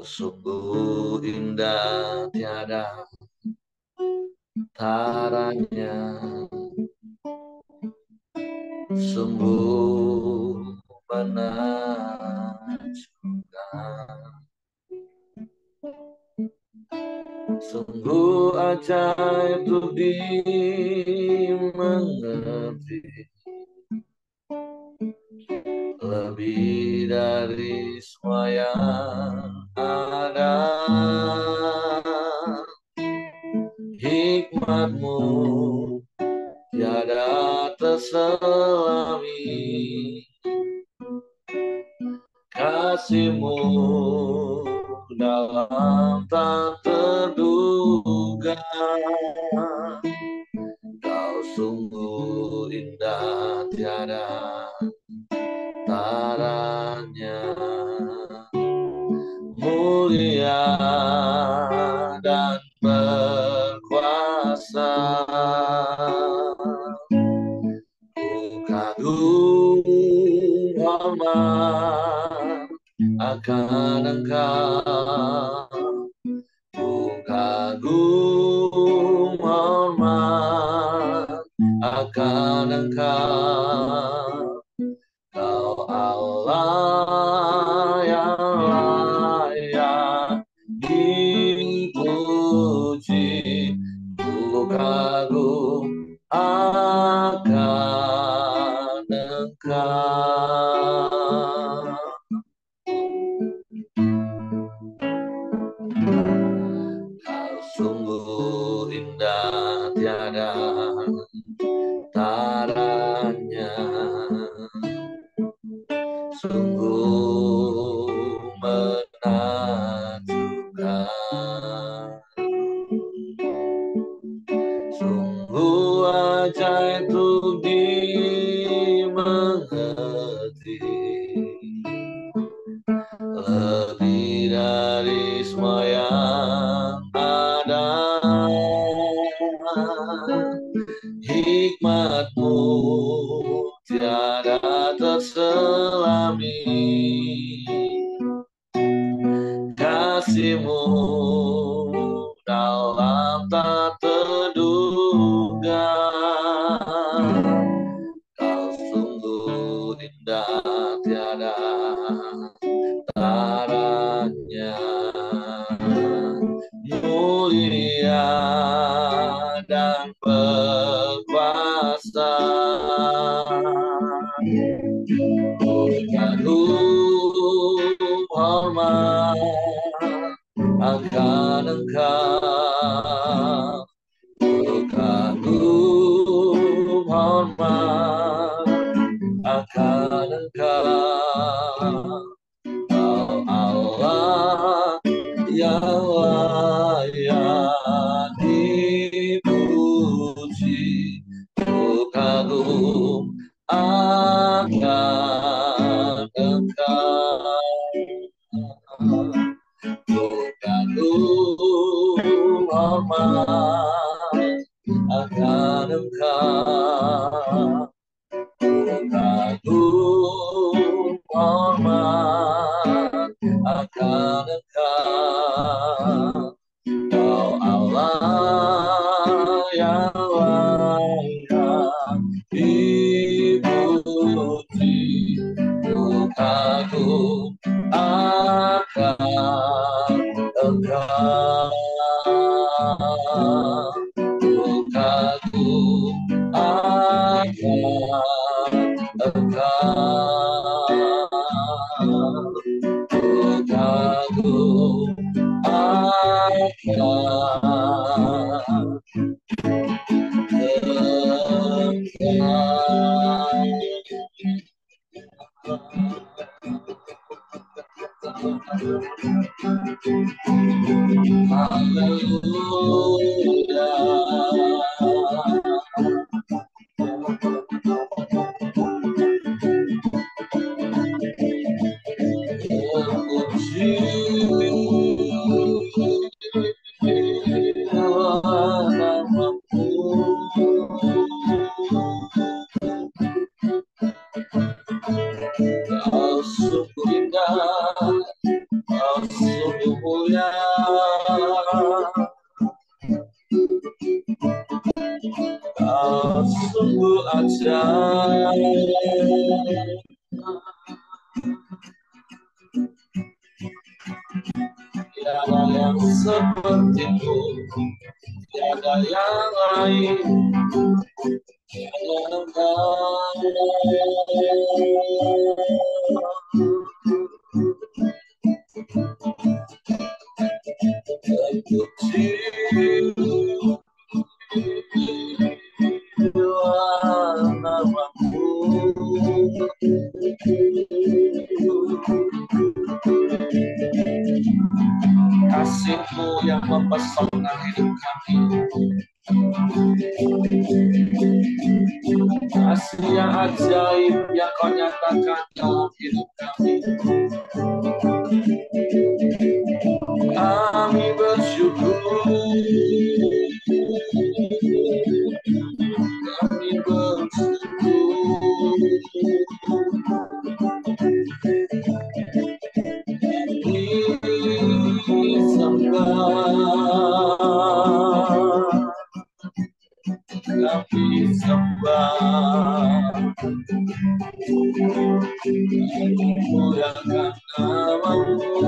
sungguh indah tiada taranya, sungguh menakjubkan, sungguh ajaib untuk dimengerti, lebih dari semua yang ada. Hikmat-Mu tiada terselami, kasih-Mu dalam tak terduga. Kau sungguh indah tiada taranya, mulia dan berkuasa. Ku kagum hormat akan Engkau, ku kagum hormat akan Engkau. Kau Allah yang layak dipuji, ku kagum akan Engkau. Kau sungguh indah tiada taranya, sungguh menakjubkan, sungguh ajaib untuk dimengerti, lebih dari semua yang ada. Hikmat-Mu tiada terselami, kasih-Mu dalam tak terduga. Kau sungguh indah tiada taranya, mulia dan berkuasa. Ku kagum hormat akan Engkau, ku kagum hormat akan Engkau. Kau Allah yang layak dipuji, ku kagum akan Engkau. Ku kagum hormat akan Engkau, ku kagum hormat akan Engkau. Kau Allah yang layak dipuji, ku kagum akan Engkau. Ku kagum akan Engkau, ku kagum akan Haleluya. Kau sungguh ajaib. Tiada yang sepertimu, tiada yang lain. Kasih-Mu yang mempesona hidup kami, kasih yang ajaib yang Kau nyatakan dalam hidup kami. Kami bersyukur, kami bersyukur. Kami sembah, muliakan nama-Mu.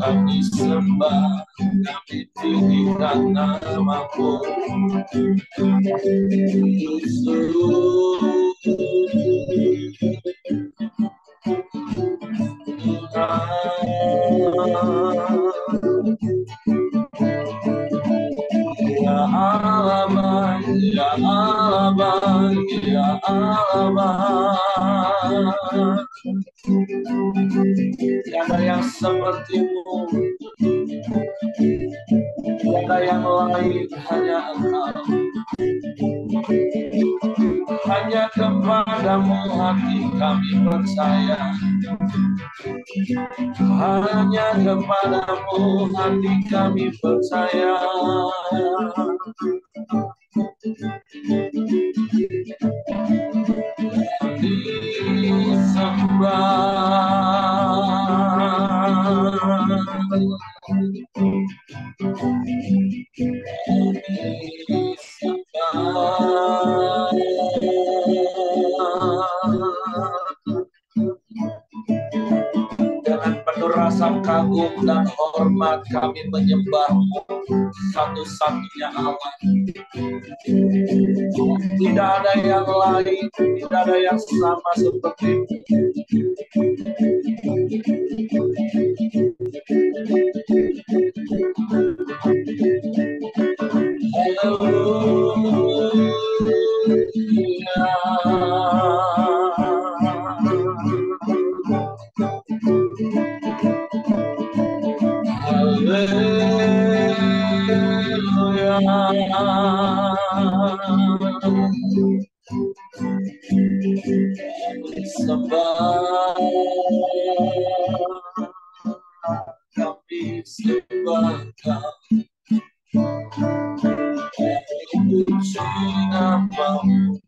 Kami sembah, kami tinggikan nama-Mu, Ya Allah, Ya Allah, Ya Allah. Tiada yang seperti-Mu, tiada yang lain, hanya Engkau. Hanya kepada-Mu hati kami percaya, hanya kepada-Mu hati kami percaya. Dengan penuh rasa kagum dan hormat kami menyembah-Mu, satu-satunya Allah. Tidak ada yang lain, tidak ada yang sama seperti-Mu. Sembah, kami sembah Kau, puji nama-Mu.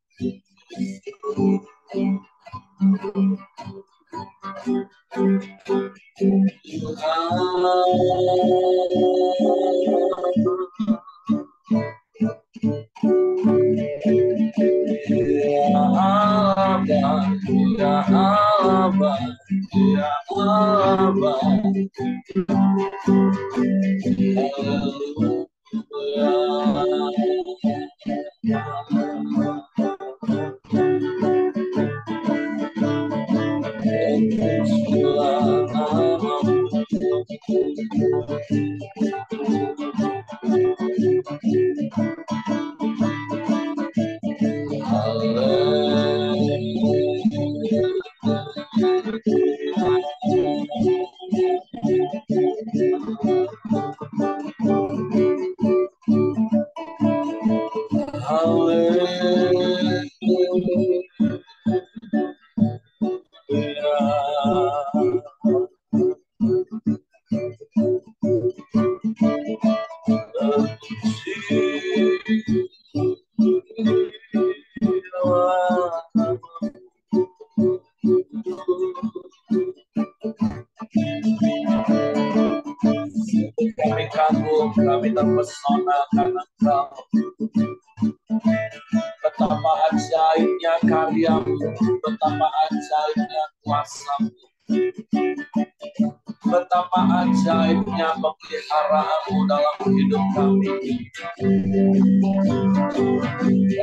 Kami kagum, kami terpesona karena Engkau. Betapa ajaibnya karyamu, betapa ajaibnya kuasamu, betapa ajaibnya pemeliharaanmu dalam hidup kami.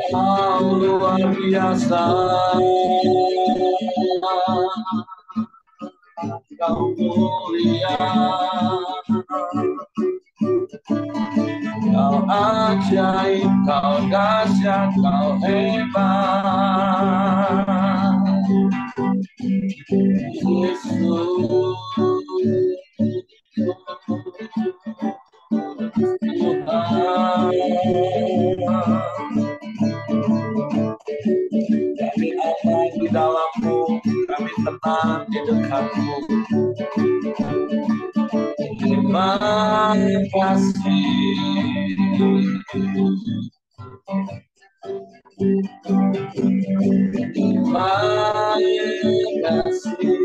Kau luar biasa, Kau mulia, Kau ajaib, Kau dahsyat, Kau hebat, Yesus. Kami aman di dalam-Mu, kami tenang di dekat-Mu. Terima kasih. Terima kasih.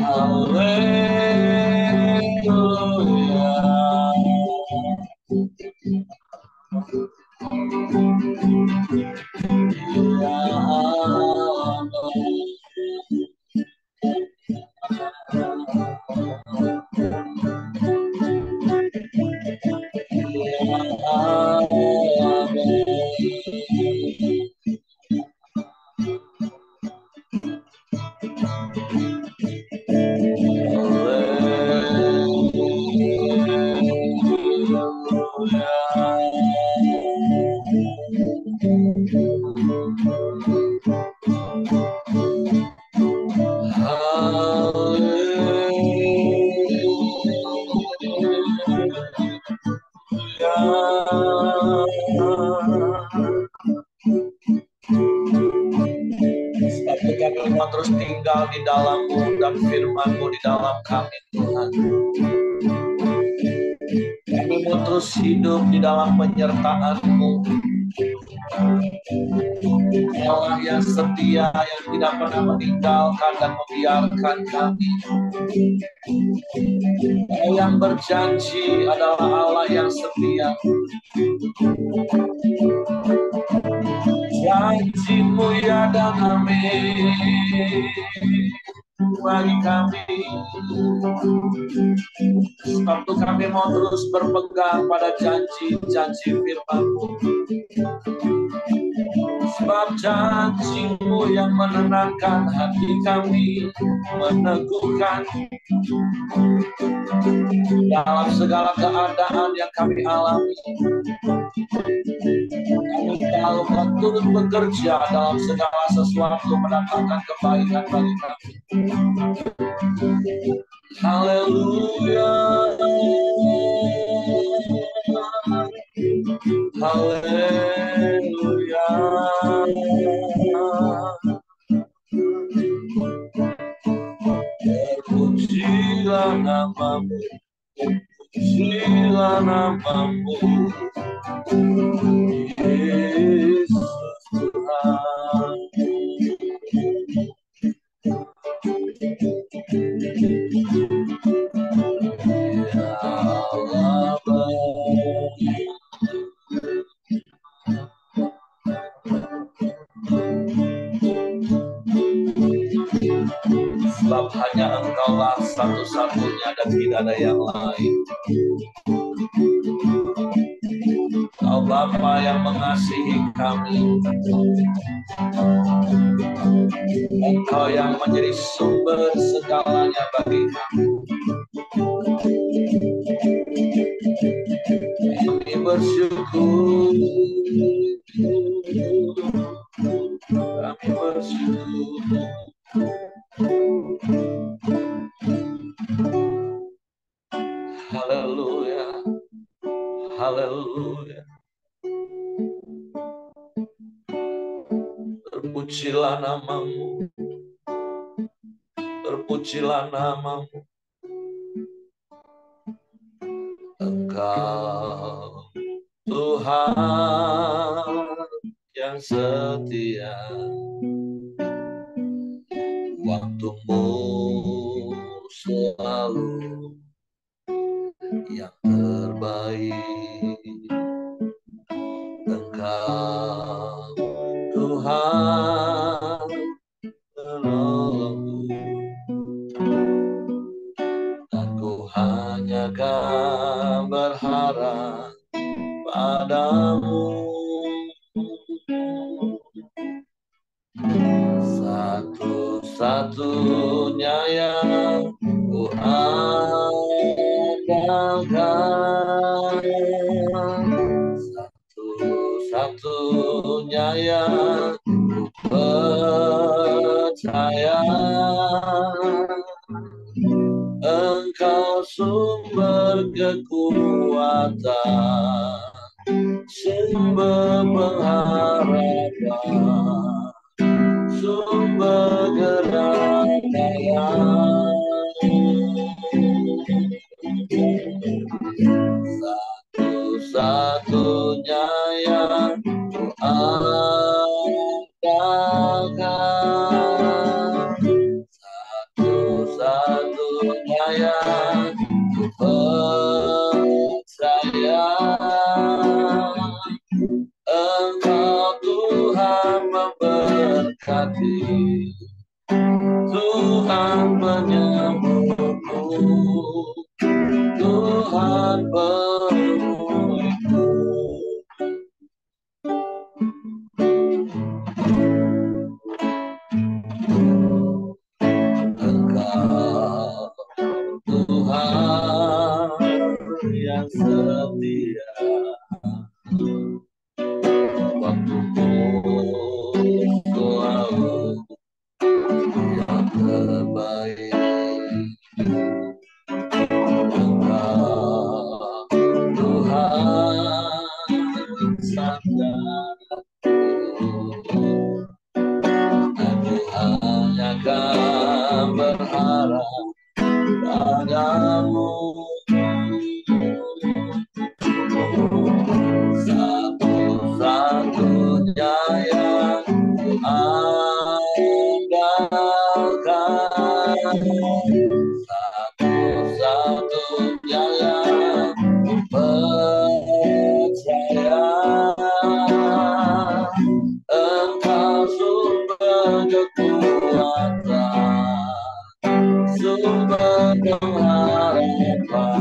Haleluya. Ya kami mau terus tinggal di dalam-Mu dan firman-Mu di dalam kami, Tuhan. Kami mau terus hidup di dalam penyertaan-Mu. Allah yang setia, yang tidak pernah meninggalkan dan membiarkan kami. Allah yang berjanji adalah Allah yang setia. Janji-Mu ya dan amin bagi kami. Sebab itu kami mau terus berpegang pada janji-janji firman-Mu. Sebab janji-Mu yang menenangkan hati kami, meneguhkan dalam segala keadaan yang kami alami. Kami tahu Kau turut bekerja dalam segala sesuatu, mendatangkan kebaikan bagi kami. Haleluya. Haleluya. Terpujilah nama-Mu, terpujilah nama-Mu, Yesus Tuhan. Ya Allah. Sebab hanya Engkaulah satu-satunya dan tidak ada yang lain. Kau Bapa yang mengasihi kami. Engkau yang menjadi sumber segalanya bagi kami. Kami bersyukur. Kami bersyukur. Haleluya, haleluya. Terpujilah namamu, terpujilah namamu. Engkau Tuhan yang setia, waktumu selalu yang terbaik. Engkau Tuhan penolongku, dan ku hanya akan berharap padamu. Satu-satunya yang ku andalkan, satu-satunya yang ku percaya. Engkau sumber kekuatan, sumber pengharapan, sumber kedamaian. Satu-satunya yang ku andalkan, satu-satunya yang ku percaya. Engkau Tuhan memberkati, Tuhan menyembuhku, Tuhan pemulihanku. Engkau Tuhan yang setia, waktumu selalu yang terbaik. Engkau Tuhan sandarku, aku hanya akan berharap padamu. Satu-satunya yang ku andalkan, satu-satunya yang ku percaya. Engkau sumber kekuatan, sumber pengharapan,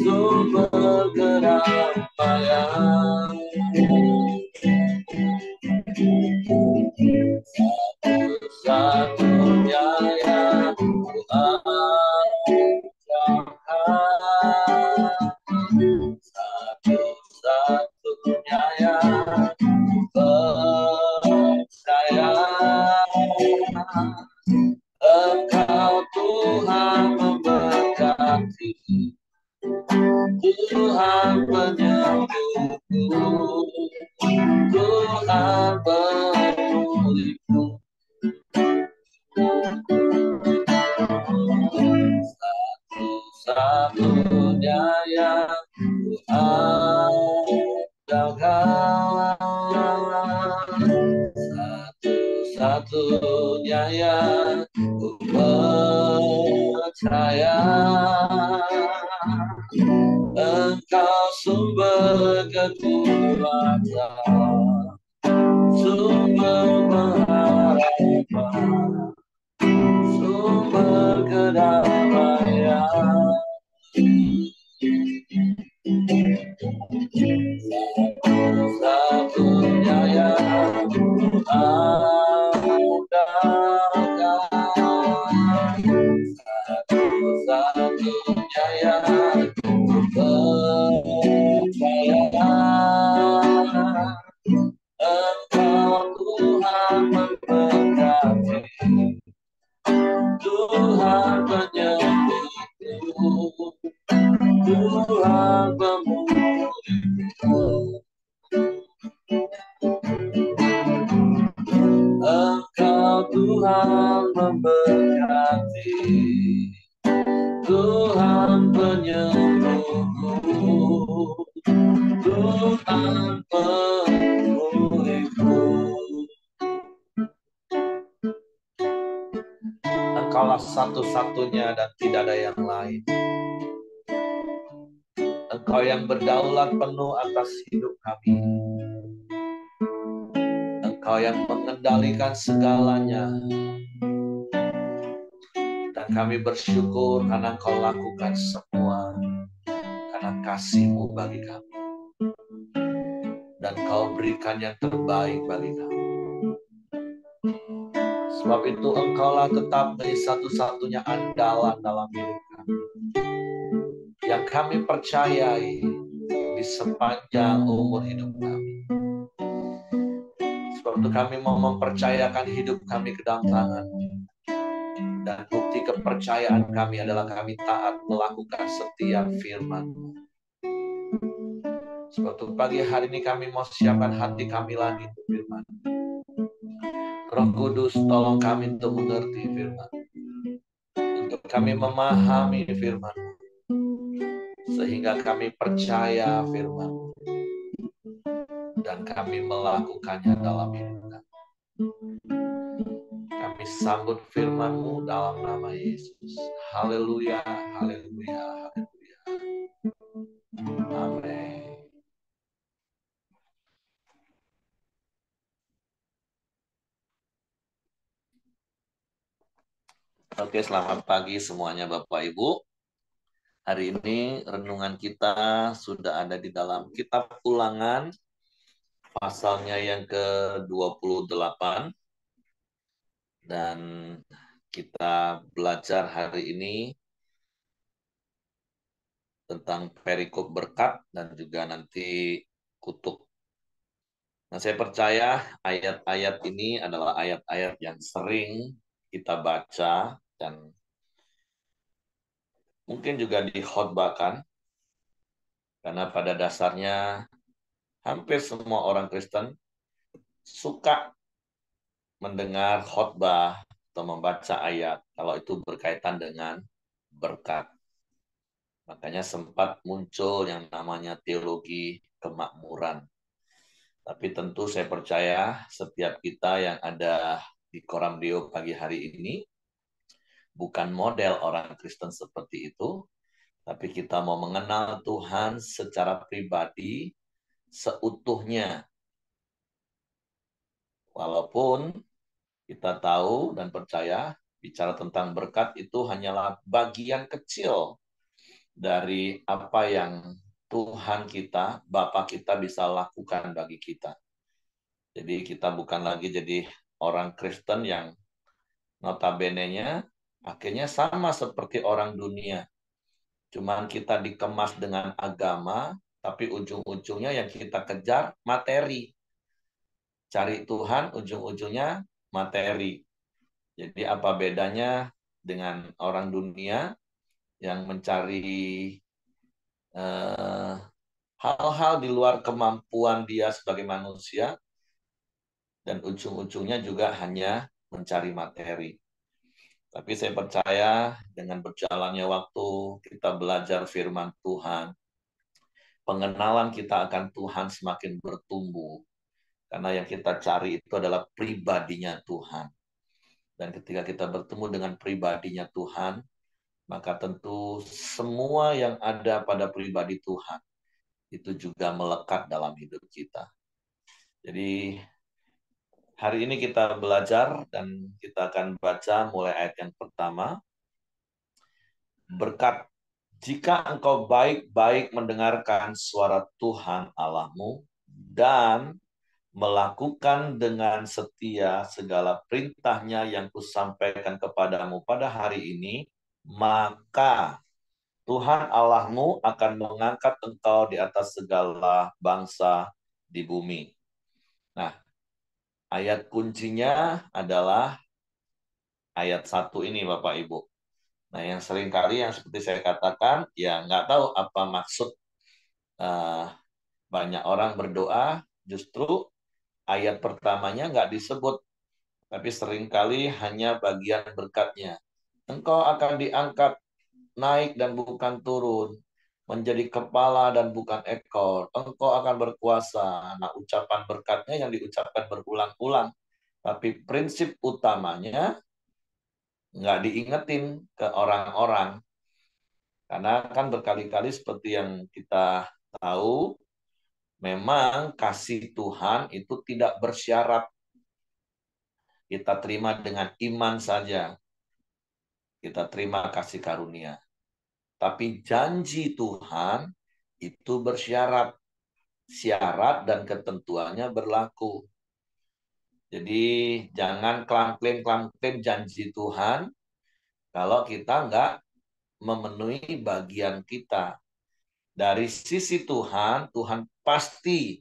sumber kedamaian. Satu-satunya yang ku andalkan, satu-satunya yang ku percaya. Engkau Tuhan memberkati, Tuhan menyembuhku, Tuhan pemulihku. Satu-satunya yang ku andalkan, satu-satunya yang ku percaya. Engkau sumber kekuatan, sumber pengharapan, sumber kedamaian. Satu-satunya yang ku andalkan, satu-satunya yang ku percaya. Tuhan memberkati, Tuhan penyembuhku, Tuhan pemulihku. Engkaulah satu-satunya dan tidak ada yang lain. Engkau yang berdaulat penuh atas hidup kami. Engkau yang mengendalikan segalanya. Dan kami bersyukur karena Engkau lakukan semua karena kasih-Mu bagi kami. Dan Kau berikan yang terbaik bagi kami. Sebab itu Engkaulah tetap menjadi satu-satunya andalan dalam hidup kami. Yang kami percayai di sepanjang umur hidup kami. Sebab itu kami mau mempercayakan hidup kami ke dalam tangan-Mu. Dan bukti kepercayaan kami adalah kami taat melakukan setiap firman-Mu. Sebab itu pagi hari ini kami mau siapkan hati kami lagi untuk firman. Roh Kudus tolong kami untuk mengerti firman. Untuk kami memahami firman. Sehingga kami percaya firman. Dan kami melakukannya dalam hidup kami. Kami sambut firman-Mu dalam nama Yesus. Haleluya, haleluya, haleluya. Amin. Oke, selamat pagi semuanya Bapak Ibu. Hari ini renungan kita sudah ada di dalam kitab Ulangan, pasalnya yang ke-28. Dan kita belajar hari ini tentang perikop berkat dan juga nanti kutuk. Nah, saya percaya ayat-ayat ini adalah ayat-ayat yang sering kita baca dan mungkin juga dikhotbahkan, karena pada dasarnya hampir semua orang Kristen suka mendengar khotbah atau membaca ayat kalau itu berkaitan dengan berkat. Makanya sempat muncul yang namanya teologi kemakmuran. Tapi tentu saya percaya setiap kita yang ada di Koramdio pagi hari ini bukan model orang Kristen seperti itu, tapi kita mau mengenal Tuhan secara pribadi seutuhnya. Walaupun kita tahu dan percaya bicara tentang berkat itu hanyalah bagian kecil dari apa yang Tuhan kita, Bapa kita bisa lakukan bagi kita. Jadi kita bukan lagi jadi orang Kristen yang notabene-nya akhirnya sama seperti orang dunia. Cuman kita dikemas dengan agama, tapi ujung-ujungnya yang kita kejar materi. Cari Tuhan, ujung-ujungnya materi. Jadi apa bedanya dengan orang dunia yang mencari hal-hal di luar kemampuan dia sebagai manusia, dan ujung-ujungnya juga hanya mencari materi. Tapi saya percaya dengan berjalannya waktu, kita belajar firman Tuhan, pengenalan kita akan Tuhan semakin bertumbuh. Karena yang kita cari itu adalah pribadinya Tuhan. Dan ketika kita bertemu dengan pribadinya Tuhan, maka tentu semua yang ada pada pribadi Tuhan itu juga melekat dalam hidup kita. Jadi hari ini kita belajar dan kita akan baca mulai ayat yang pertama. Berkat, jika engkau baik-baik mendengarkan suara Tuhan Allahmu dan melakukan dengan setia segala perintahnya yang kusampaikan kepadamu pada hari ini, maka Tuhan Allahmu akan mengangkat engkau di atas segala bangsa di bumi. Nah, ayat kuncinya adalah ayat 1 ini, Bapak Ibu. Nah, yang seringkali yang seperti saya katakan, ya nggak tahu apa maksud banyak orang berdoa, justru ayat pertamanya nggak disebut. tapi seringkali hanya bagian berkatnya. Engkau akan diangkat naik dan bukan turun, menjadi kepala dan bukan ekor. Engkau akan berkuasa. Nah, ucapan berkatnya yang diucapkan berulang-ulang. Tapi prinsip utamanya nggak diingetin ke orang-orang. Karena kan berkali-kali seperti yang kita tahu, memang kasih Tuhan itu tidak bersyarat. Kita terima dengan iman saja. Kita terima kasih karunia. Tapi janji Tuhan itu bersyarat. Syarat dan ketentuannya berlaku. Jadi jangan klaim-klaim janji Tuhan kalau kita nggak memenuhi bagian kita. Dari sisi Tuhan, Tuhan pasti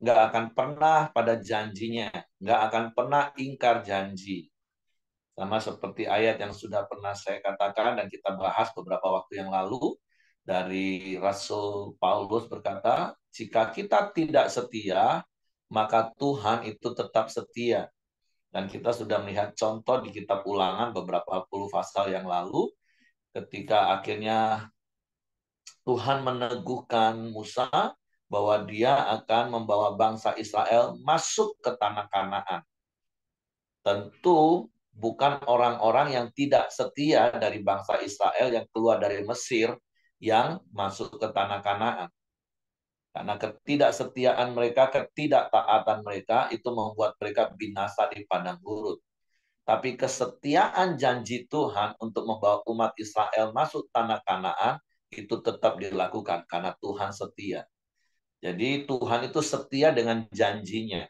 nggak akan pernah pada janjinya, nggak akan pernah ingkar janji. Sama seperti ayat yang sudah pernah saya katakan dan kita bahas beberapa waktu yang lalu, dari Rasul Paulus berkata, jika kita tidak setia, maka Tuhan itu tetap setia. Dan kita sudah melihat contoh di kitab Ulangan beberapa puluh pasal yang lalu, ketika akhirnya Tuhan meneguhkan Musa bahwa dia akan membawa bangsa Israel masuk ke tanah Kanaan. Tentu bukan orang-orang yang tidak setia dari bangsa Israel yang keluar dari Mesir yang masuk ke tanah Kanaan. Karena ketidaksetiaan mereka, ketidaktaatan mereka itu membuat mereka binasa di padang gurun. Tapi kesetiaan janji Tuhan untuk membawa umat Israel masuk tanah Kanaan itu tetap dilakukan karena Tuhan setia. Jadi Tuhan itu setia dengan janjinya.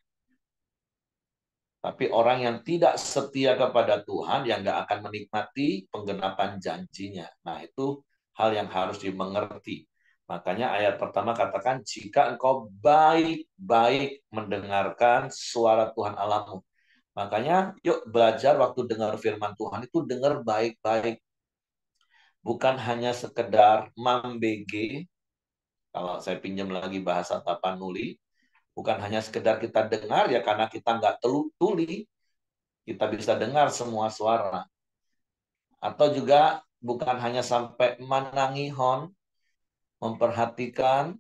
Tapi orang yang tidak setia kepada Tuhan, yang nggak akan menikmati penggenapan janjinya. Nah, itu hal yang harus dimengerti. Makanya ayat pertama katakan, jika engkau baik-baik mendengarkan suara Tuhan Allahmu. Makanya yuk belajar waktu dengar firman Tuhan itu dengar baik-baik. Bukan hanya sekedar mambege, kalau saya pinjam lagi bahasa Tapanuli, bukan hanya sekedar kita dengar ya karena kita nggak tuli, kita bisa dengar semua suara. Atau juga bukan hanya sampai manangihon, memperhatikan,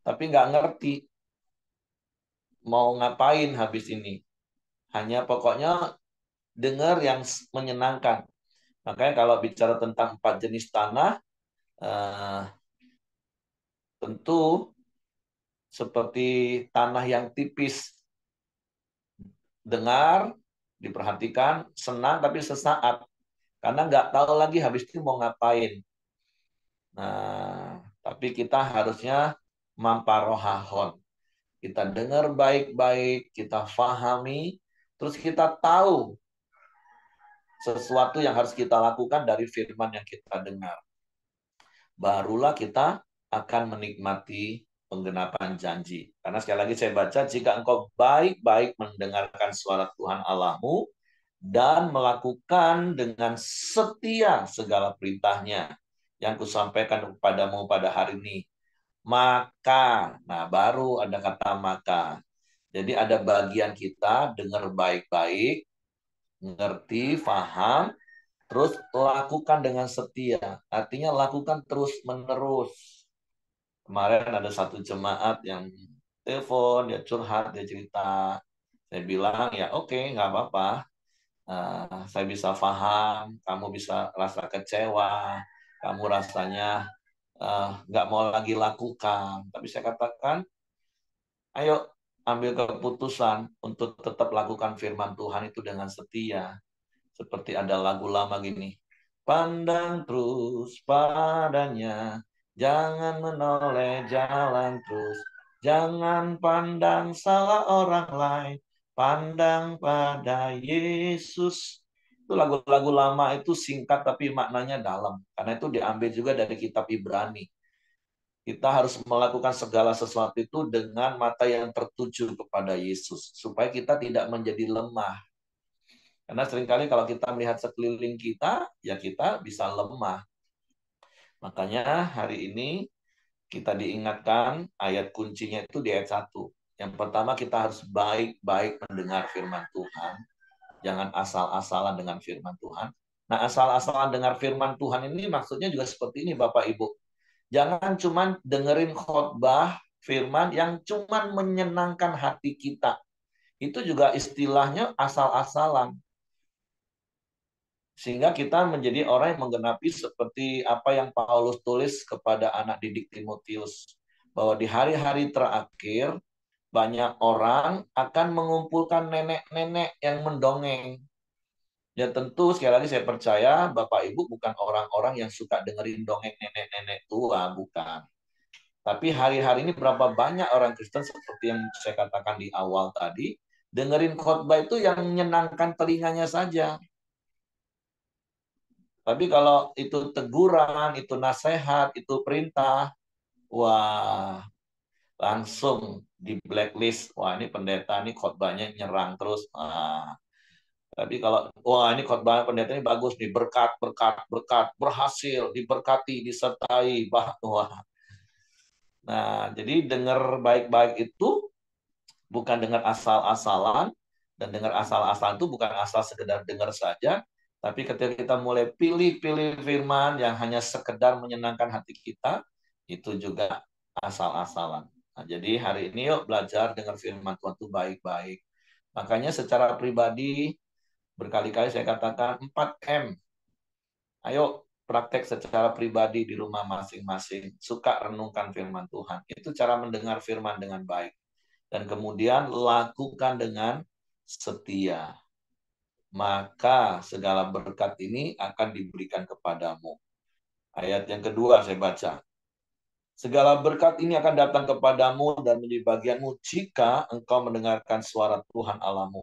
tapi nggak ngerti mau ngapain habis ini. Hanya pokoknya dengar yang menyenangkan. Makanya kalau bicara tentang 4 jenis tanah, tentu seperti tanah yang tipis, dengar, diperhatikan, senang tapi sesaat. Karena nggak tahu lagi habis itu mau ngapain. Nah, tapi kita harusnya mamparohahon. Kita dengar baik-baik, kita fahami, terus kita tahu sesuatu yang harus kita lakukan dari firman yang kita dengar. Barulah kita akan menikmati penggenapan janji. Karena sekali lagi saya baca, jika engkau baik-baik mendengarkan suara Tuhan Allahmu dan melakukan dengan setia segala perintahnya yang kusampaikan kepadamu pada hari ini, maka, nah baru ada kata maka. Jadi ada bagian kita dengar baik-baik, ngerti, paham, terus lakukan dengan setia. Artinya lakukan terus-menerus. Kemarin ada satu jemaat yang telepon, dia curhat, dia cerita. Saya bilang, ya oke, nggak apa-apa. Saya bisa paham, kamu bisa rasa kecewa, kamu rasanya nggak mau lagi lakukan. Tapi saya katakan, ayo ambil keputusan untuk tetap lakukan firman Tuhan itu dengan setia. Seperti ada lagu lama gini. Pandang terus padanya, jangan menoleh jalan terus. Jangan pandang salah orang lain, pandang pada Yesus. Itu lagu-lagu lama itu singkat tapi maknanya dalam. Karena itu diambil juga dari kitab Ibrani. Kita harus melakukan segala sesuatu itu dengan mata yang tertuju kepada Yesus. Supaya kita tidak menjadi lemah. Karena seringkali kalau kita melihat sekeliling kita, ya kita bisa lemah. Makanya hari ini kita diingatkan ayat kuncinya itu di ayat 1. Yang pertama kita harus baik-baik mendengar firman Tuhan. Jangan asal-asalan dengan firman Tuhan. Nah, asal-asalan dengar firman Tuhan ini maksudnya juga seperti ini, Bapak Ibu. Jangan cuman dengerin khotbah firman yang cuman menyenangkan hati kita. Itu juga istilahnya asal-asalan. Sehingga kita menjadi orang yang menggenapi seperti apa yang Paulus tulis kepada anak didik Timotius. Bahwa di hari-hari terakhir, banyak orang akan mengumpulkan nenek-nenek yang mendongeng. Ya tentu sekali lagi saya percaya Bapak Ibu bukan orang-orang yang suka dengerin dongeng nenek-nenek tua, bukan. Tapi hari-hari ini berapa banyak orang Kristen seperti yang saya katakan di awal tadi, dengerin khotbah itu yang menyenangkan telinganya saja. Tapi kalau itu teguran, itu nasihat, itu perintah, wah langsung di blacklist. Wah ini pendeta ini khotbahnya nyerang terus. Tapi kalau wah ini khotbah pendeta ini bagus nih, berkat berkat berkat, berhasil, diberkati, disertai. Wah. Nah, jadi dengar baik-baik itu bukan dengar asal-asalan, dan dengar asal-asalan itu bukan asal sekedar dengar saja, tapi ketika kita mulai pilih-pilih firman yang hanya sekedar menyenangkan hati kita, itu juga asal-asalan. Nah, jadi hari ini yuk belajar dengar firman Tuhan itu baik-baik. Makanya secara pribadi berkali-kali saya katakan 4M. Ayo praktek secara pribadi di rumah masing-masing. Suka renungkan firman Tuhan. Itu cara mendengar firman dengan baik. Dan kemudian lakukan dengan setia. Maka segala berkat ini akan diberikan kepadamu. Ayat yang kedua saya baca. Segala berkat ini akan datang kepadamu dan menjadi bagianmu jika engkau mendengarkan suara Tuhan Allahmu.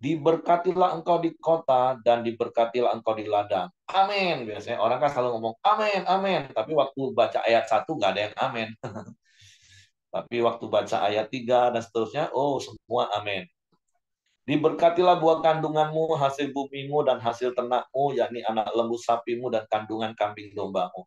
Diberkatilah engkau di kota dan diberkatilah engkau di ladang. Amin. Biasanya orang kan selalu ngomong amin, amin. Tapi waktu baca ayat 1 nggak ada yang amin. Tapi waktu baca ayat 3 dan seterusnya, oh semua amin. Diberkatilah buah kandunganmu, hasil bumimu, dan hasil ternakmu, yakni anak lembu sapimu dan kandungan kambing dombamu.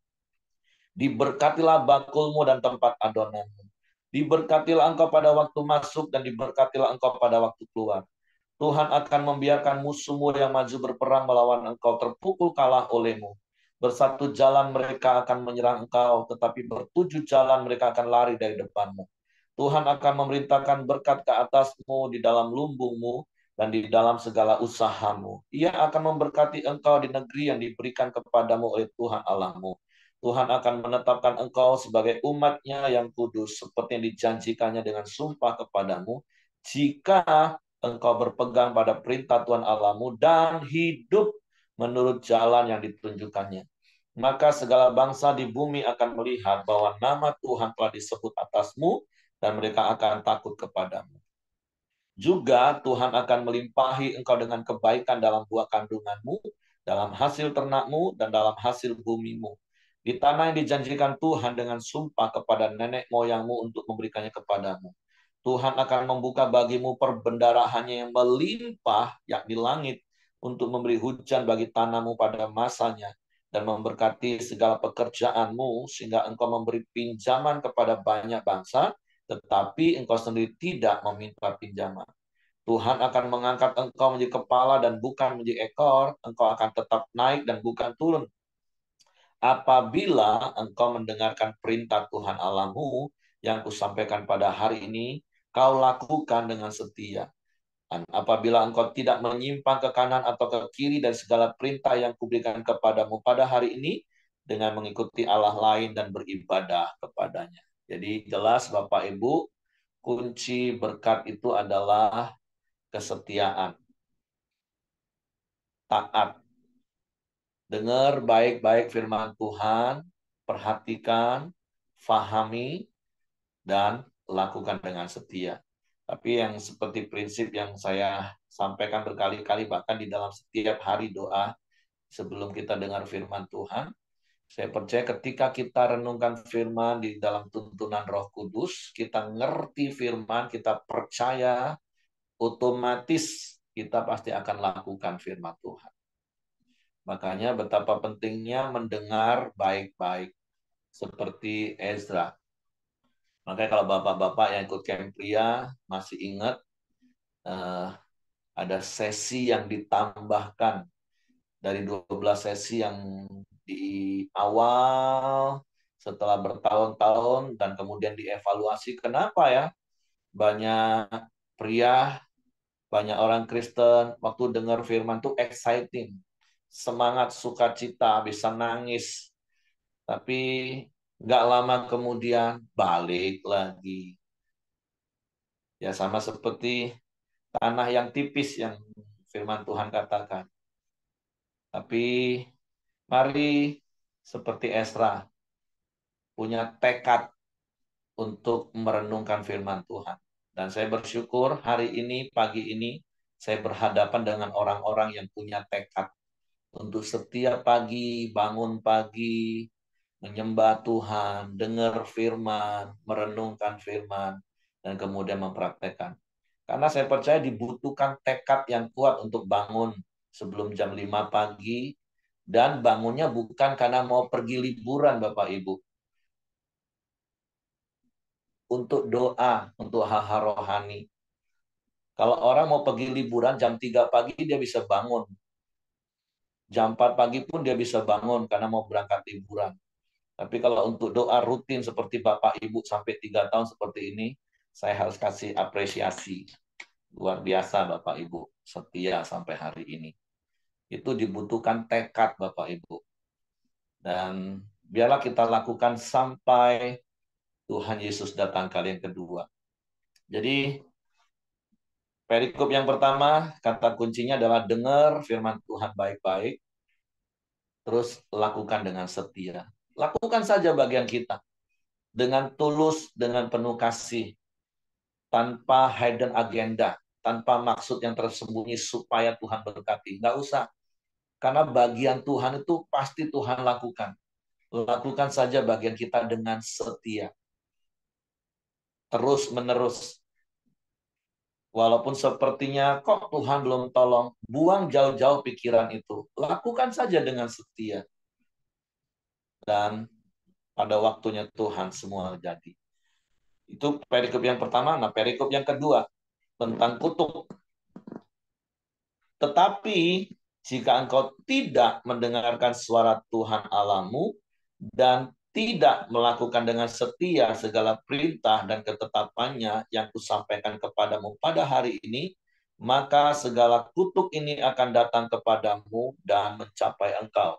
Diberkatilah bakulmu dan tempat adonanmu. Diberkatilah engkau pada waktu masuk dan diberkatilah engkau pada waktu keluar. Tuhan akan membiarkan musuhmu yang maju berperang melawan engkau terpukul kalah olehmu. Bersatu jalan mereka akan menyerang engkau, tetapi bertujuh jalan mereka akan lari dari depanmu. Tuhan akan memerintahkan berkat ke atasmu di dalam lumbungmu dan di dalam segala usahamu. Ia akan memberkati engkau di negeri yang diberikan kepadamu oleh Tuhan Allahmu. Tuhan akan menetapkan engkau sebagai umat-Nya yang kudus, seperti yang dijanjikannya dengan sumpah kepadamu, jika engkau berpegang pada perintah Tuhan Allahmu dan hidup menurut jalan yang ditunjukkannya. Maka segala bangsa di bumi akan melihat bahwa nama Tuhan telah disebut atasmu dan mereka akan takut kepadamu. Juga Tuhan akan melimpahi engkau dengan kebaikan dalam buah kandunganmu, dalam hasil ternakmu, dan dalam hasil bumimu. Di tanah yang dijanjikan Tuhan dengan sumpah kepada nenek moyangmu untuk memberikannya kepadamu. Tuhan akan membuka bagimu perbendarahannya yang melimpah, yakni langit, untuk memberi hujan bagi tanahmu pada masanya, dan memberkati segala pekerjaanmu, sehingga engkau memberi pinjaman kepada banyak bangsa, tetapi engkau sendiri tidak meminta pinjaman. Tuhan akan mengangkat engkau menjadi kepala dan bukan menjadi ekor. Engkau akan tetap naik dan bukan turun. Apabila engkau mendengarkan perintah Tuhan Allahmu yang kusampaikan pada hari ini, kau lakukan dengan setia. Dan apabila engkau tidak menyimpang ke kanan atau ke kiri dari segala perintah yang kuberikan kepadamu pada hari ini, dengan mengikuti Allah lain dan beribadah kepadanya. Jadi jelas Bapak Ibu, kunci berkat itu adalah kesetiaan, taat. Dengar baik-baik firman Tuhan, perhatikan, fahami, dan lakukan dengan setia. Tapi yang seperti prinsip yang saya sampaikan berkali-kali, bahkan di dalam setiap hari doa, sebelum kita dengar firman Tuhan, saya percaya ketika kita renungkan firman di dalam tuntunan Roh Kudus, kita ngerti firman, kita percaya, otomatis kita pasti akan lakukan firman Tuhan. Makanya betapa pentingnya mendengar baik-baik seperti Ezra. Makanya kalau bapak-bapak yang ikut camp pria masih ingat Ada sesi yang ditambahkan dari 12 sesi yang di awal setelah bertahun-tahun dan kemudian dievaluasi. Kenapa ya? Banyak pria, banyak orang Kristen waktu dengar firman tuh exciting, semangat, sukacita, bisa nangis. Tapi nggak lama kemudian balik lagi. Ya sama seperti tanah yang tipis yang firman Tuhan katakan. Tapi mari seperti Esra punya tekad untuk merenungkan firman Tuhan. Dan saya bersyukur hari ini, pagi ini, saya berhadapan dengan orang-orang yang punya tekad untuk setiap pagi, bangun pagi, menyembah Tuhan, dengar firman, merenungkan firman, dan kemudian mempraktekkan. Karena saya percaya dibutuhkan tekad yang kuat untuk bangun sebelum jam 5 pagi, dan bangunnya bukan karena mau pergi liburan, Bapak Ibu. Untuk doa, untuk hal-hal rohani. Kalau orang mau pergi liburan jam 3 pagi, dia bisa bangun. Jam 4 pagi pun dia bisa bangun karena mau berangkat liburan. Tapi kalau untuk doa rutin seperti Bapak Ibu sampai 3 tahun seperti ini, saya harus kasih apresiasi. Luar biasa Bapak Ibu, setia sampai hari ini. Itu dibutuhkan tekad Bapak Ibu. Dan biarlah kita lakukan sampai Tuhan Yesus datang kali yang kedua. Jadi perikop yang pertama, kata kuncinya adalah dengar firman Tuhan baik-baik, terus lakukan dengan setia. Lakukan saja bagian kita, dengan tulus, dengan penuh kasih, tanpa hidden agenda, tanpa maksud yang tersembunyi supaya Tuhan berkati. Nggak usah, karena bagian Tuhan itu pasti Tuhan lakukan. Lakukan saja bagian kita dengan setia. Terus menerus. Walaupun sepertinya kok Tuhan belum tolong, buang jauh-jauh pikiran itu. Lakukan saja dengan setia. Dan pada waktunya Tuhan semua jadi. Itu perikop yang pertama. Nah, perikop yang kedua tentang kutuk. Tetapi jika engkau tidak mendengarkan suara Tuhan Allahmu dan tidak melakukan dengan setia segala perintah dan ketetapannya yang kusampaikan kepadamu pada hari ini, maka segala kutuk ini akan datang kepadamu dan mencapai engkau.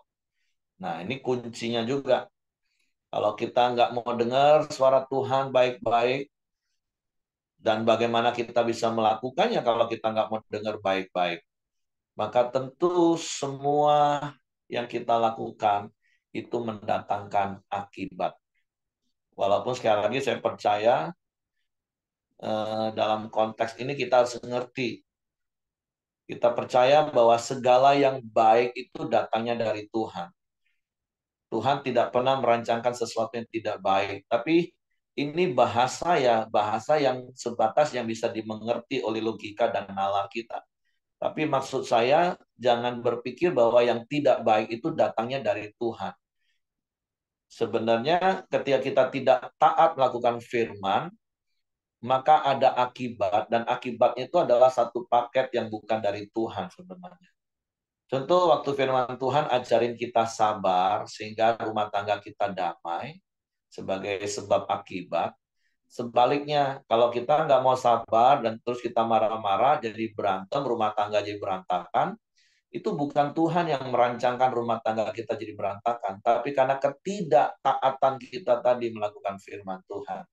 Nah, ini kuncinya juga. Kalau kita nggak mau dengar suara Tuhan baik-baik, dan bagaimana kita bisa melakukannya kalau kita nggak mau dengar baik-baik, maka tentu semua yang kita lakukan itu mendatangkan akibat. Walaupun sekali lagi saya percaya dalam konteks ini kita harus mengerti. Kita percaya bahwa segala yang baik itu datangnya dari Tuhan. Tuhan tidak pernah merancangkan sesuatu yang tidak baik. Tapi ini bahasa yang sebatas yang bisa dimengerti oleh logika dan nalar kita. Tapi maksud saya, jangan berpikir bahwa yang tidak baik itu datangnya dari Tuhan. Sebenarnya ketika kita tidak taat melakukan firman, maka ada akibat, dan akibatnya itu adalah satu paket yang bukan dari Tuhan sebenarnya. Contoh waktu firman Tuhan ajarin kita sabar, sehingga rumah tangga kita damai, sebagai sebab akibat. Sebaliknya, kalau kita nggak mau sabar dan terus kita marah-marah, jadi berantem, rumah tangga jadi berantakan, itu bukan Tuhan yang merancangkan rumah tangga kita jadi berantakan, tapi karena ketidaktaatan kita tadi melakukan firman Tuhan.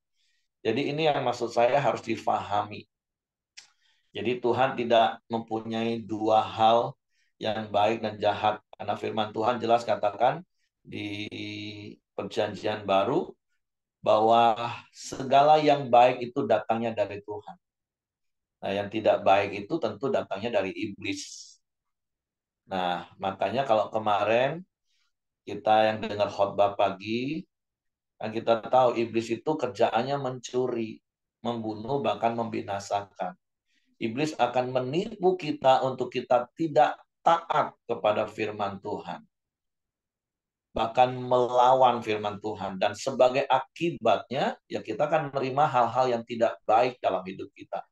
Jadi ini yang maksud saya harus difahami. Jadi Tuhan tidak mempunyai dua hal yang baik dan jahat. Karena firman Tuhan jelas katakan di perjanjian baru bahwa segala yang baik itu datangnya dari Tuhan. Nah, yang tidak baik itu tentu datangnya dari iblis. Nah, makanya kalau kemarin kita yang dengar khotbah pagi, kan kita tahu iblis itu kerjaannya mencuri, membunuh, bahkan membinasakan. Iblis akan menipu kita untuk kita tidak taat kepada firman Tuhan. Bahkan melawan firman Tuhan. Dan sebagai akibatnya, ya kita akan menerima hal-hal yang tidak baik dalam hidup kita.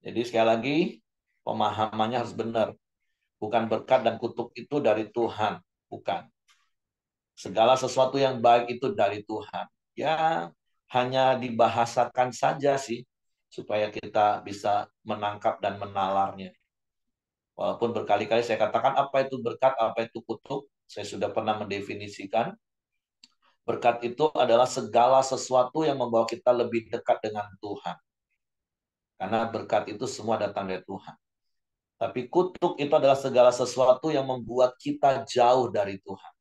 Jadi sekali lagi, Pemahamannya harus benar. Bukan berkat dan kutuk itu dari Tuhan. Bukan. Segala sesuatu yang baik itu dari Tuhan. Ya, hanya dibahasakan saja sih, supaya kita bisa menangkap dan menalarnya. Walaupun berkali-kali saya katakan apa itu berkat, apa itu kutuk, saya sudah pernah mendefinisikan. Berkat itu adalah segala sesuatu yang membawa kita lebih dekat dengan Tuhan. Karena berkat itu semua datang dari Tuhan. Tapi kutuk itu adalah segala sesuatu yang membuat kita jauh dari Tuhan.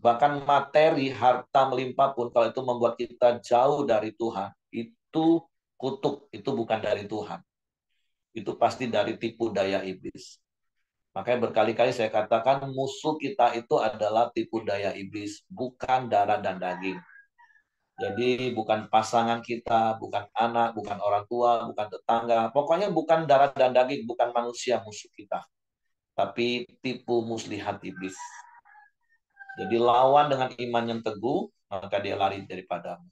Bahkan materi, harta melimpah pun kalau itu membuat kita jauh dari Tuhan, itu kutuk, itu bukan dari Tuhan. Itu pasti dari tipu daya iblis. Makanya berkali-kali saya katakan musuh kita itu adalah tipu daya iblis, bukan darah dan daging. Jadi bukan pasangan kita, bukan anak, bukan orang tua, bukan tetangga. Pokoknya bukan darah dan daging, bukan manusia musuh kita. Tapi tipu muslihat iblis. Jadi lawan dengan iman yang teguh, maka dia lari daripadamu.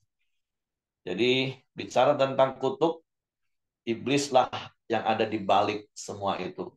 Jadi bicara tentang kutuk, iblislah yang ada di balik semua itu.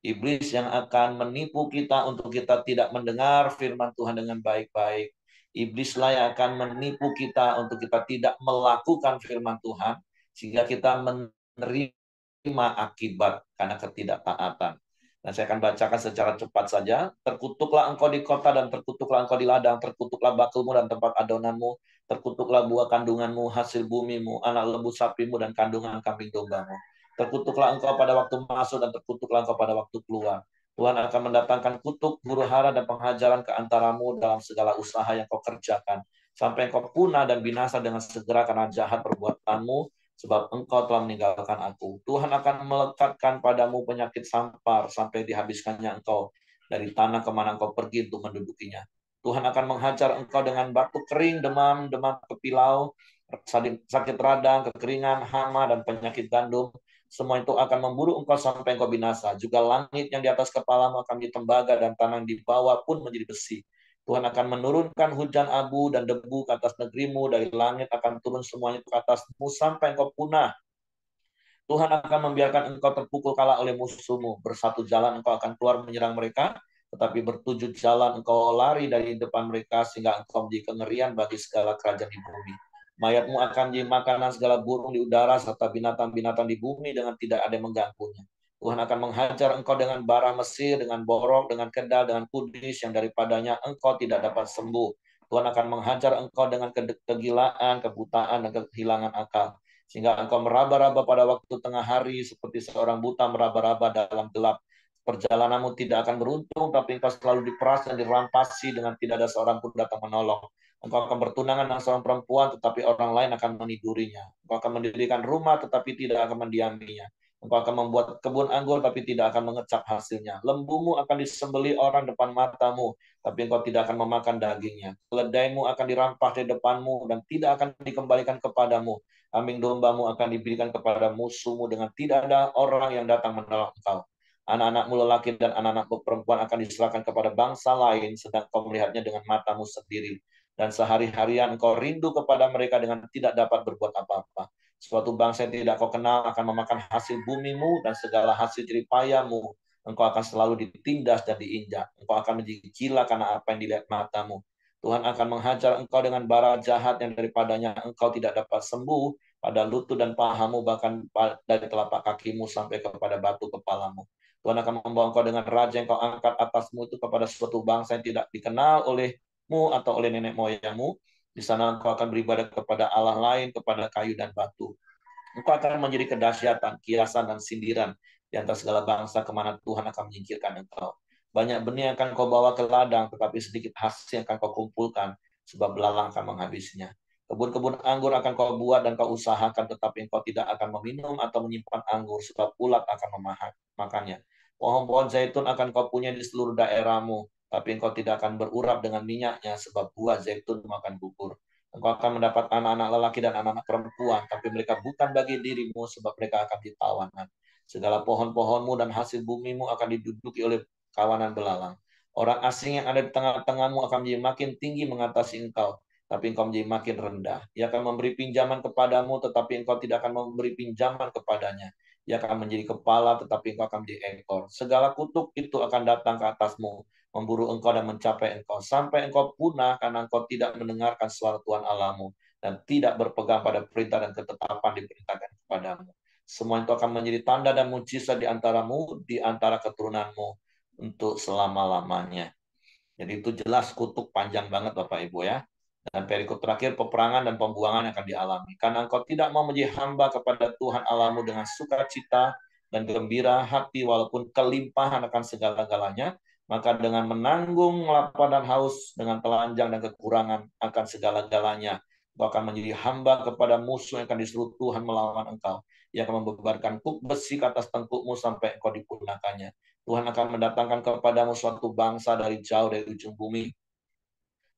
Iblis yang akan menipu kita untuk kita tidak mendengar firman Tuhan dengan baik-baik. Iblislah yang akan menipu kita untuk kita tidak melakukan firman Tuhan, sehingga kita menerima akibat karena ketidaktaatan. Dan saya akan bacakan secara cepat saja. Terkutuklah engkau di kota dan terkutuklah engkau di ladang, terkutuklah bakulmu dan tempat adonanmu, terkutuklah buah kandunganmu, hasil bumimu, anak lembu sapimu dan kandungan kambing dombamu. Terkutuklah engkau pada waktu masuk dan terkutuklah engkau pada waktu keluar. Tuhan akan mendatangkan kutuk, huru hara, dan penghajaran ke antaramu dalam segala usaha yang kau kerjakan. Sampai engkau punah dan binasa dengan segera karena jahat perbuatanmu, sebab engkau telah meninggalkan aku. Tuhan akan melekatkan padamu penyakit sampar sampai dihabiskannya engkau dari tanah kemana engkau pergi untuk mendudukinya. Tuhan akan menghajar engkau dengan batuk kering, demam, demam kepilau, sakit radang, kekeringan, hama, dan penyakit gandum. Semua itu akan memburu engkau sampai engkau binasa. Juga langit yang di atas kepalamu akan menjadi tembaga dan tanah di bawah pun menjadi besi. Tuhan akan menurunkan hujan abu dan debu ke atas negerimu. Dari langit akan turun semuanya ke atasmu sampai engkau punah. Tuhan akan membiarkan engkau terpukul kalah oleh musuhmu. Bersatu jalan engkau akan keluar menyerang mereka, tetapi bertujuh jalan engkau lari dari depan mereka, sehingga engkau menjadi kengerian bagi segala kerajaan di bumi. Mayatmu akan menjadi makanan segala burung di udara, serta binatang-binatang di bumi dengan tidak ada yang mengganggunya. Tuhan akan menghajar engkau dengan bara Mesir, dengan borok, dengan kedal, dengan kudis, yang daripadanya engkau tidak dapat sembuh. Tuhan akan menghajar engkau dengan kegilaan, kebutaan, dan kehilangan akal, sehingga engkau meraba-raba pada waktu tengah hari seperti seorang buta meraba-raba dalam gelap. Perjalananmu tidak akan beruntung, tapi engkau selalu diperas dan dirampasi dengan tidak ada seorang pun datang menolong. Engkau akan bertunangan dengan seorang perempuan, tetapi orang lain akan menidurinya. Engkau akan mendirikan rumah, tetapi tidak akan mendiaminya. Engkau akan membuat kebun anggur, tapi tidak akan mengecap hasilnya. Lembumu akan disembeli orang depan matamu, tapi engkau tidak akan memakan dagingnya. Keledaimu akan dirampas di depanmu, dan tidak akan dikembalikan kepadamu. Kambing dombamu akan diberikan kepada musuhmu dengan tidak ada orang yang datang menolong engkau. Anak-anakmu lelaki dan anak-anakmu perempuan akan diserahkan kepada bangsa lain, sedang kau melihatnya dengan matamu sendiri. Dan sehari-harian engkau rindu kepada mereka dengan tidak dapat berbuat apa-apa. Suatu bangsa yang tidak kau kenal akan memakan hasil bumimu dan segala hasil jeripayamu. Engkau akan selalu ditindas dan diinjak. Engkau akan menjadi gila karena apa yang dilihat matamu. Tuhan akan menghajar engkau dengan bara jahat yang daripadanya engkau tidak dapat sembuh pada lutut dan pahamu, bahkan dari telapak kakimu sampai kepada batu kepalamu. Tuhan akan membawa engkau dengan raja yang kau angkat atasmu itu kepada suatu bangsa yang tidak dikenal olehmu atau oleh nenek moyangmu. Di sana engkau akan beribadah kepada Allah lain, kepada kayu dan batu. Engkau akan menjadi kedahsyatan, kiasan, dan sindiran di antara segala bangsa kemana Tuhan akan menyingkirkan engkau. Banyak benih yang akan kau bawa ke ladang, tetapi sedikit hasil yang akan kau kumpulkan, sebab belalang akan menghabisinya. Kebun-kebun anggur akan kau buat dan kau usahakan, tetapi engkau tidak akan meminum atau menyimpan anggur, sebab ulat akan memakannya. Pohon-pohon zaitun akan kau punya di seluruh daerahmu, tapi engkau tidak akan berurap dengan minyaknya, sebab buah zaitun akan gugur. Engkau akan mendapat anak-anak lelaki dan anak-anak perempuan, tapi mereka bukan bagi dirimu, sebab mereka akan ditawanan. Segala pohon-pohonmu dan hasil bumimu akan diduduki oleh kawanan belalang. Orang asing yang ada di tengah-tengahmu akan menjadi makin tinggi mengatasi engkau, tapi engkau menjadi makin rendah. Ia akan memberi pinjaman kepadamu, tetapi engkau tidak akan memberi pinjaman kepadanya. ia akan menjadi kepala, tetapi engkau akan menjadi ekor. Segala kutuk itu akan datang ke atasmu, memburu engkau dan mencapai engkau, sampai engkau punah karena engkau tidak mendengarkan suara Tuhan Allahmu, dan tidak berpegang pada perintah dan ketetapan diperintahkan kepadamu. Semua itu akan menjadi tanda dan mujizat di antaramu, di antara keturunanmu, untuk selama-lamanya. Jadi itu jelas kutuk panjang banget Bapak Ibu ya. Dan perikop terakhir, peperangan dan pembuangan yang akan dialami. Karena engkau tidak mau menjadi hamba kepada Tuhan Allahmu dengan sukacita dan gembira hati walaupun kelimpahan akan segala-galanya, maka dengan menanggung lapar dan haus, dengan telanjang dan kekurangan akan segala-galanya, engkau akan menjadi hamba kepada musuh yang akan disuruh Tuhan melawan engkau. Ia akan membebankan kuk besi ke atas tengkukmu sampai engkau dipunahkannya. Tuhan akan mendatangkan kepadamu suatu bangsa dari jauh dari ujung bumi,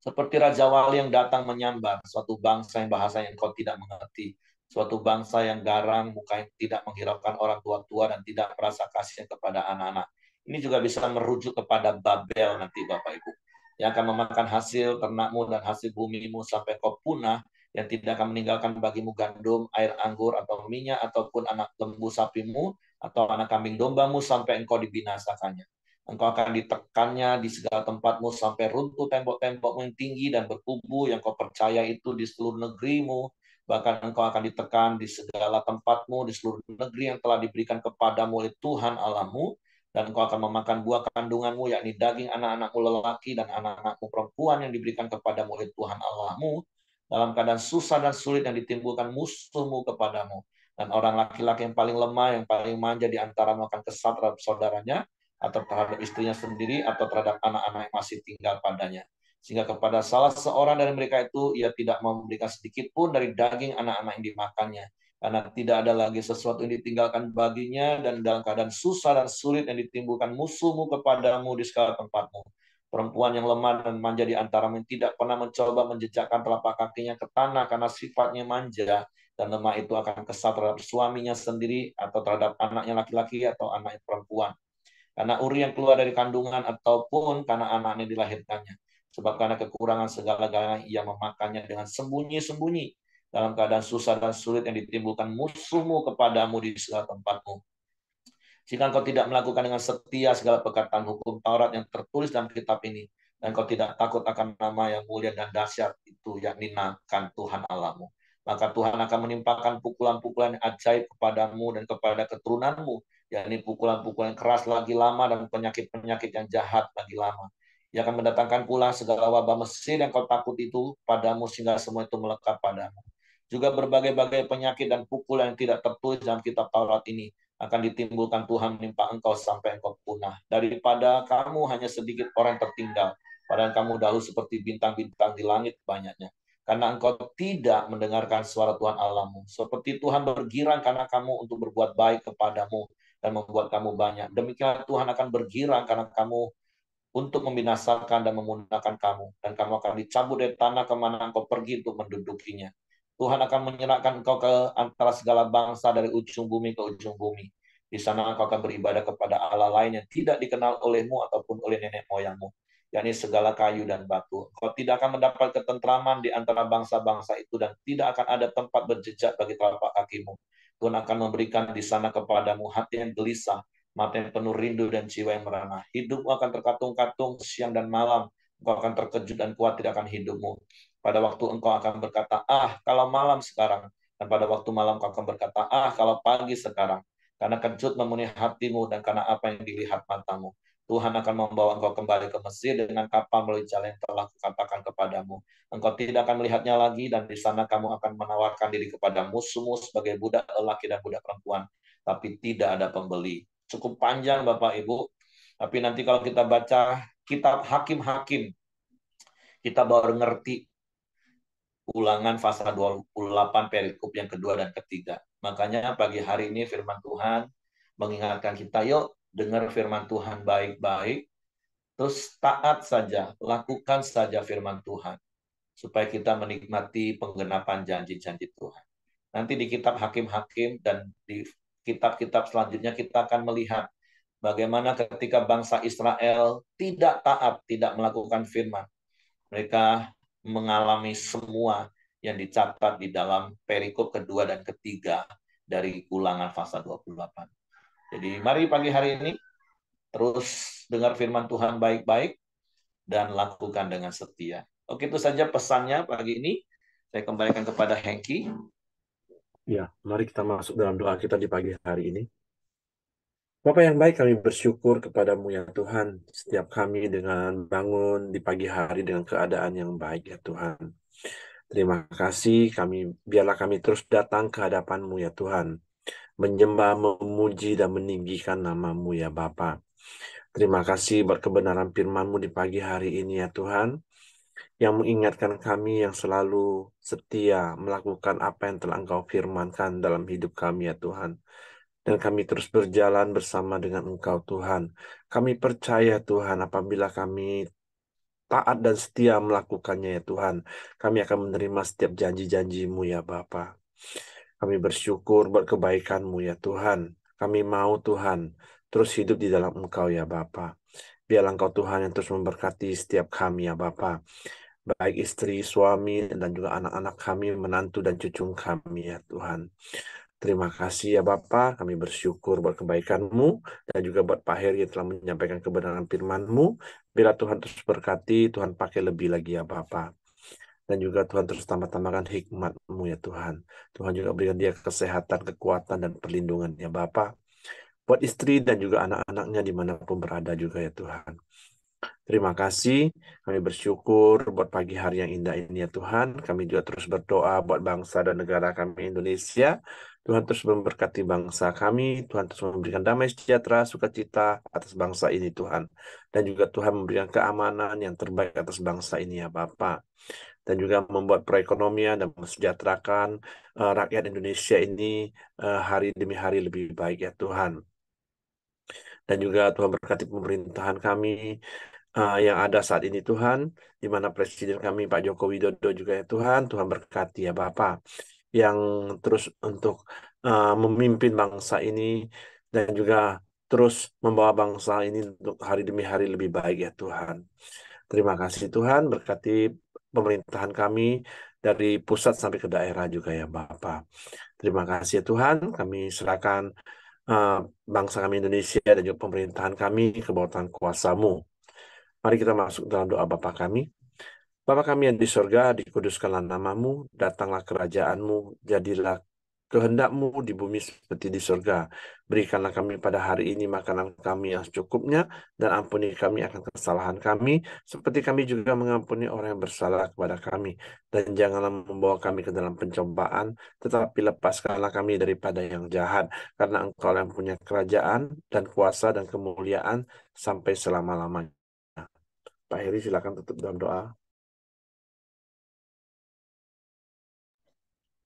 seperti Raja Wali yang datang menyambar, suatu bangsa yang bahasanya engkau tidak mengerti, suatu bangsa yang garang, muka yang tidak menghiraukan orang tua-tua dan tidak merasa kasih kepada anak-anak. Ini juga bisa merujuk kepada Babel nanti Bapak Ibu, yang akan memakan hasil ternakmu dan hasil bumimu sampai kau punah, yang tidak akan meninggalkan bagimu gandum, air anggur, atau minyak, ataupun anak lembu sapimu, atau anak kambing dombamu sampai engkau dibinasakannya. Engkau akan ditekannya di segala tempatmu sampai runtuh tembok-tembokmu yang tinggi dan berkubu yang kau percaya itu di seluruh negerimu. Bahkan engkau akan ditekan di segala tempatmu di seluruh negeri yang telah diberikan kepadamu oleh Tuhan Allahmu. Dan engkau akan memakan buah kandunganmu, yakni daging anak-anakmu lelaki dan anak-anakmu perempuan yang diberikan kepadamu oleh Tuhan Allahmu, dalam keadaan susah dan sulit yang ditimbulkan musuhmu kepadamu. Dan orang laki-laki yang paling lemah, yang paling manja di antaramu akan kesat terhadap saudaranya, atau terhadap istrinya sendiri, atau terhadap anak-anak yang masih tinggal padanya. Sehingga kepada salah seorang dari mereka itu, ia tidak mau memberikan sedikit pun dari daging anak-anak yang dimakannya. Karena tidak ada lagi sesuatu yang ditinggalkan baginya, dan dalam keadaan susah dan sulit yang ditimbulkan musuhmu kepadamu di segala tempatmu. Perempuan yang lemah dan manja di antaramu yang tidak pernah mencoba menjejakkan telapak kakinya ke tanah karena sifatnya manja dan lemah itu akan kesal terhadap suaminya sendiri atau terhadap anaknya laki-laki atau anaknya perempuan. Karena Uri yang keluar dari kandungan ataupun karena anaknya dilahirkannya. Sebab karena kekurangan segala-galanya ia memakannya dengan sembunyi-sembunyi dalam keadaan susah dan sulit yang ditimbulkan musuhmu kepadamu di segala tempatmu. Jika engkau tidak melakukan dengan setia segala perkataan hukum Taurat yang tertulis dalam kitab ini, dan engkau tidak takut akan nama yang mulia dan dahsyat itu, yakni akan Tuhan Allahmu, maka Tuhan akan menimpakan pukulan-pukulan yang ajaib kepadamu dan kepada keturunanmu, yakni pukulan-pukulan yang keras lagi lama dan penyakit-penyakit yang jahat lagi lama. Ia akan mendatangkan pula segala wabah Mesir yang kau takut itu padamu sehingga semua itu melekat padamu. Juga berbagai-bagai penyakit dan pukulan yang tidak tertulis dalam kitab Taurat ini akan ditimbulkan Tuhan menimpa engkau sampai engkau punah. Daripada kamu hanya sedikit orang yang tertinggal, padahal kamu dahulu seperti bintang-bintang di langit banyaknya. Karena engkau tidak mendengarkan suara Tuhan Allahmu. Seperti Tuhan bergirang karena kamu untuk berbuat baik kepadamu dan membuat kamu banyak. Demikian Tuhan akan bergirang karena kamu untuk membinasakan dan memunahkan kamu. Dan kamu akan dicabut dari tanah kemana engkau pergi untuk mendudukinya. Tuhan akan menyerahkan engkau ke antara segala bangsa dari ujung bumi ke ujung bumi. Di sana engkau akan beribadah kepada Allah lain yang tidak dikenal olehmu ataupun oleh nenek moyangmu, yakni segala kayu dan batu. Engkau tidak akan mendapat ketentraman di antara bangsa-bangsa itu dan tidak akan ada tempat berjejak bagi telapak kakimu. Tuhan akan memberikan di sana kepadamu hati yang gelisah, mata yang penuh rindu dan jiwa yang merana. Hidupmu akan terkatung-katung siang dan malam. Engkau akan terkejut dan khawatir akan hidupmu. Pada waktu engkau akan berkata, kalau malam sekarang. Dan pada waktu malam engkau akan berkata, kalau pagi sekarang. Karena kejut memenuhi hatimu dan karena apa yang dilihat matamu. Tuhan akan membawa engkau kembali ke Mesir dengan kapal melalui jalan yang telah kukatakan kepadamu. Engkau tidak akan melihatnya lagi dan di sana kamu akan menawarkan diri kepada musuhmu sebagai budak lelaki dan budak perempuan. Tapi tidak ada pembeli. Cukup panjang Bapak Ibu. Tapi nanti kalau kita baca kitab Hakim-Hakim, kita baru ngerti Ulangan pasal 28 perikop yang kedua dan ketiga. Makanya pagi hari ini firman Tuhan mengingatkan kita, yuk dengar firman Tuhan baik-baik, terus taat saja, lakukan saja firman Tuhan, supaya kita menikmati penggenapan janji-janji Tuhan. Nanti di kitab Hakim-Hakim dan di kitab-kitab selanjutnya kita akan melihat bagaimana ketika bangsa Israel tidak taat, tidak melakukan firman. Mereka mengalami semua yang dicatat di dalam perikop kedua dan ketiga. dari Ulangan pasal 28. Jadi mari pagi hari ini terus dengar firman Tuhan baik-baik dan lakukan dengan setia. Oke, itu saja pesannya pagi ini. Saya kembalikan kepada Hengki. Ya, mari kita masuk dalam doa kita di pagi hari ini. Bapa yang baik, kami bersyukur kepadamu ya Tuhan. Setiap kami dengan bangun di pagi hari dengan keadaan yang baik ya Tuhan. Terima kasih, biarlah kami terus datang ke hadapanmu ya Tuhan. Menyembah, memuji, dan meninggikan namamu ya Bapa. Terima kasih buat kebenaran firman-Mu di pagi hari ini ya Tuhan, yang mengingatkan kami yang selalu setia melakukan apa yang telah Engkau firmankan dalam hidup kami ya Tuhan. Dan kami terus berjalan bersama dengan Engkau Tuhan. Kami percaya Tuhan apabila kami taat dan setia melakukannya ya Tuhan, kami akan menerima setiap janji-janji-Mu ya Bapa. Kami bersyukur buat kebaikan-Mu ya Tuhan. Kami mau Tuhan terus hidup di dalam Engkau ya Bapa. Biarlah Engkau Tuhan yang terus memberkati setiap kami ya Bapa. Baik istri, suami, dan juga anak-anak kami, menantu dan cucu kami ya Tuhan. Terima kasih ya Bapa, kami bersyukur buat kebaikan-Mu dan juga buat Pak Heri yang telah menyampaikan kebenaran firman-Mu. Bila Tuhan terus berkati, Tuhan pakai lebih lagi ya Bapa. Dan juga Tuhan terus tambah-tambahkan hikmat-Mu ya Tuhan. Tuhan juga berikan dia kesehatan, kekuatan, dan perlindungan ya Bapa. Buat istri dan juga anak-anaknya dimanapun berada juga ya Tuhan. Terima kasih, kami bersyukur buat pagi hari yang indah ini ya Tuhan. Kami juga terus berdoa buat bangsa dan negara kami Indonesia. Tuhan terus memberkati bangsa kami, Tuhan terus memberikan damai sejahtera, sukacita atas bangsa ini Tuhan. Dan juga Tuhan memberikan keamanan yang terbaik atas bangsa ini ya Bapak. Dan juga membuat perekonomian dan mesejahterakan rakyat Indonesia ini hari demi hari lebih baik ya Tuhan. Dan juga Tuhan berkati pemerintahan kami yang ada saat ini Tuhan, di mana Presiden kami Pak Joko Widodo juga ya Tuhan, Tuhan berkati ya Bapak, yang terus untuk memimpin bangsa ini dan juga terus membawa bangsa ini untuk hari demi hari lebih baik ya Tuhan. Terima kasih Tuhan, berkati pemerintahan kami dari pusat sampai ke daerah juga ya Bapak. Terima kasih ya Tuhan, kami serahkan eh, bangsa kami Indonesia dan juga pemerintahan kami ke bawah tangan kuasa-Mu. Mari kita masuk dalam doa Bapa kami. Bapa kami yang di sorga, dikuduskanlah namamu, datanglah kerajaanmu, jadilah kehendakmu di bumi seperti di sorga. Berikanlah kami pada hari ini makanan kami yang secukupnya, dan ampuni kami akan kesalahan kami, seperti kami juga mengampuni orang yang bersalah kepada kami. Dan janganlah membawa kami ke dalam pencobaan, tetapi lepaskanlah kami daripada yang jahat, karena Engkau yang punya kerajaan, dan kuasa, dan kemuliaan, sampai selama-lamanya. Pak Heri, silakan tutup dalam doa.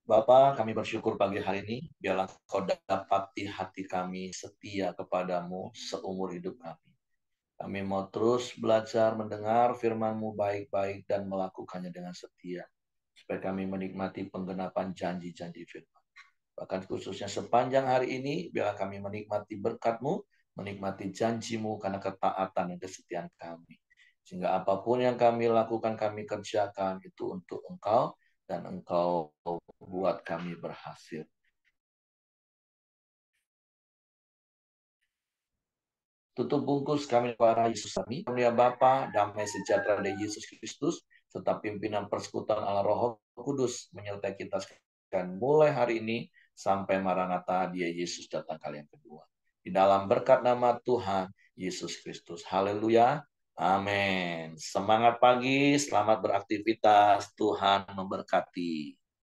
Bapa, kami bersyukur pagi hari ini, biarlah Kau dapati hati kami setia kepadamu seumur hidup kami. Kami mau terus belajar mendengar firman-Mu baik-baik dan melakukannya dengan setia, supaya kami menikmati penggenapan janji-janji firman. Bahkan khususnya sepanjang hari ini, biarlah kami menikmati berkat-Mu, menikmati janji-Mu karena ketaatan dan kesetiaan kami. Sehingga apapun yang kami lakukan, kami kerjakan itu untuk Engkau, dan Engkau buat kami berhasil. Tutup bungkus kami para Yesus kami. Ya Bapa, damai sejahtera dari Yesus Kristus, serta pimpinan persekutuan Allah Roh Kudus menyertai kita sekalian mulai hari ini sampai Maranatha dia Yesus datang kali yang kedua. Di dalam berkat nama Tuhan Yesus Kristus. Haleluya. Amin. Semangat pagi, selamat beraktivitas. Tuhan memberkati.